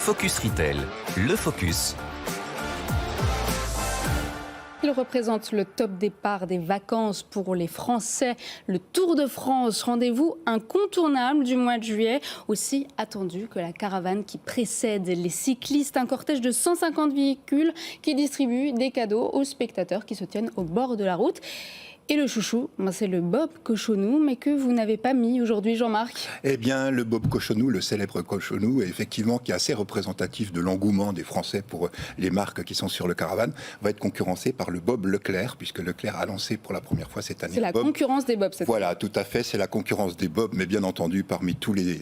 Focus Retail, le focus. Il représente le top départ des vacances pour les Français. Le Tour de France, rendez-vous incontournable du mois de juillet, aussi attendu que la caravane qui précède les cyclistes. Un cortège de 150 véhicules qui distribue des cadeaux aux spectateurs qui se tiennent au bord de la route. Et le chouchou, c'est le Bob Cochonou, mais que vous n'avez pas mis aujourd'hui, Jean-Marc. Eh bien, le Bob Cochonou, le célèbre Cochonou, effectivement, qui est assez représentatif de l'engouement des Français pour les marques qui sont sur le caravane, va être concurrencé par le Bob Leclerc, puisque Leclerc a lancé pour la première fois cette année. C'est la concurrence des Bobs, cette année. Voilà, tout à fait, c'est la concurrence des Bobs, mais bien entendu, parmi tous les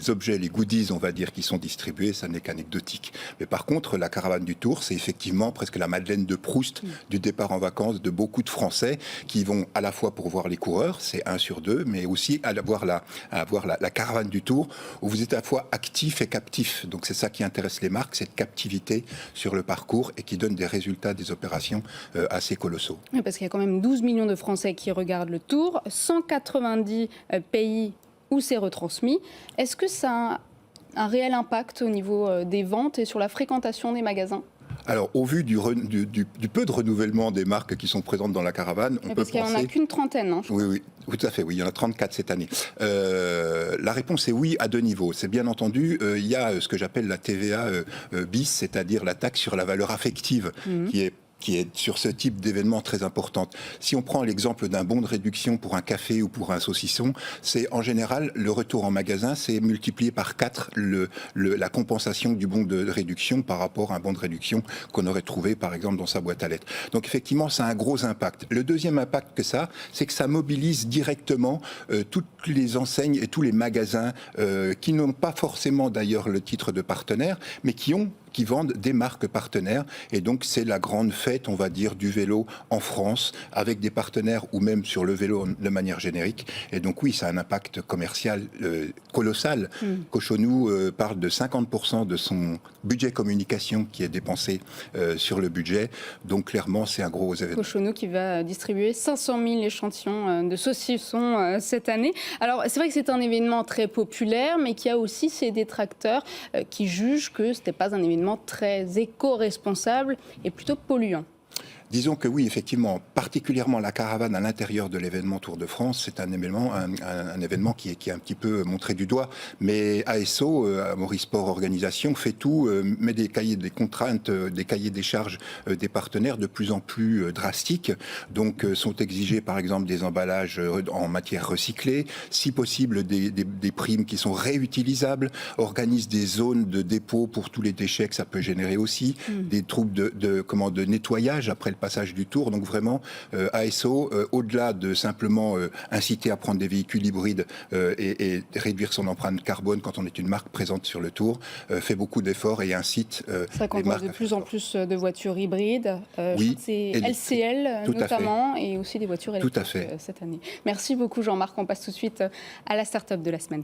objets, les goodies, on va dire, qui sont distribués, ça n'est qu'anecdotique. Mais par contre, la caravane du Tour, c'est effectivement presque la Madeleine de Proust du départ en vacances de beaucoup de Français qui vont à la fois pour voir les coureurs, c'est 1 sur 2, mais aussi à voir la caravane du Tour, où vous êtes à la fois actif et captif. Donc c'est ça qui intéresse les marques, cette captivité sur le parcours et qui donne des résultats, des opérations assez colossaux. Oui, parce qu'il y a quand même 12 millions de Français qui regardent le Tour, 190 pays où c'est retransmis. Est-ce que ça a un réel impact au niveau des ventes et sur la fréquentation des magasins ? Alors, au vu du peu de renouvellement des marques qui sont présentes dans la caravane, on peut penser... Parce qu'il n'y en a qu'une trentaine, hein, Oui, tout à fait, oui, il y en a 34 cette année. La réponse est oui à 2 niveaux. C'est bien entendu, il y a ce que j'appelle la TVA bis, c'est-à-dire la taxe sur la valeur affective, qui est sur ce type d'événement très importante. Si on prend l'exemple d'un bon de réduction pour un café ou pour un saucisson, c'est en général le retour en magasin, c'est multiplié par 4 la compensation du bon de réduction par rapport à un bon de réduction qu'on aurait trouvé par exemple dans sa boîte à lettres. Donc effectivement, ça a un gros impact. Le deuxième impact que ça, c'est que ça mobilise directement toutes les enseignes et tous les magasins qui n'ont pas forcément d'ailleurs le titre de partenaire, mais qui vendent des marques partenaires. Et donc, c'est la grande fête, on va dire, du vélo en France, avec des partenaires ou même sur le vélo de manière générique. Et donc, oui, ça a un impact commercial colossal. Cochonou parle de 50% de son budget communication qui est dépensé sur le budget. Donc, clairement, c'est un gros événement. Cochonou qui va distribuer 500 000 échantillons de saucissons cette année. Alors, c'est vrai que c'est un événement très populaire, mais qui a aussi ses détracteurs qui jugent que ce n'était pas un événement très éco-responsable et plutôt polluant. Disons que oui, effectivement, particulièrement la caravane à l'intérieur de l'événement Tour de France, c'est un événement qui est un petit peu montré du doigt. Mais ASO, Amaury Sport Organisation, fait tout, met des cahiers des contraintes, des cahiers des charges des partenaires de plus en plus drastiques. Donc sont exigés par exemple des emballages en matière recyclée, si possible des primes qui sont réutilisables, organise des zones de dépôt pour tous les déchets que ça peut générer aussi, des troubles de nettoyage après le passage du Tour. Donc vraiment, ASO, au-delà de simplement inciter à prendre des véhicules hybrides et réduire son empreinte carbone quand on est une marque présente sur le Tour, fait beaucoup d'efforts et incite ça les marques. De plus en plus de voitures hybrides, oui, c'est LCL notamment, et aussi des voitures électriques tout à fait. Cette année. Merci beaucoup Jean-Marc, on passe tout de suite à la start-up de la semaine.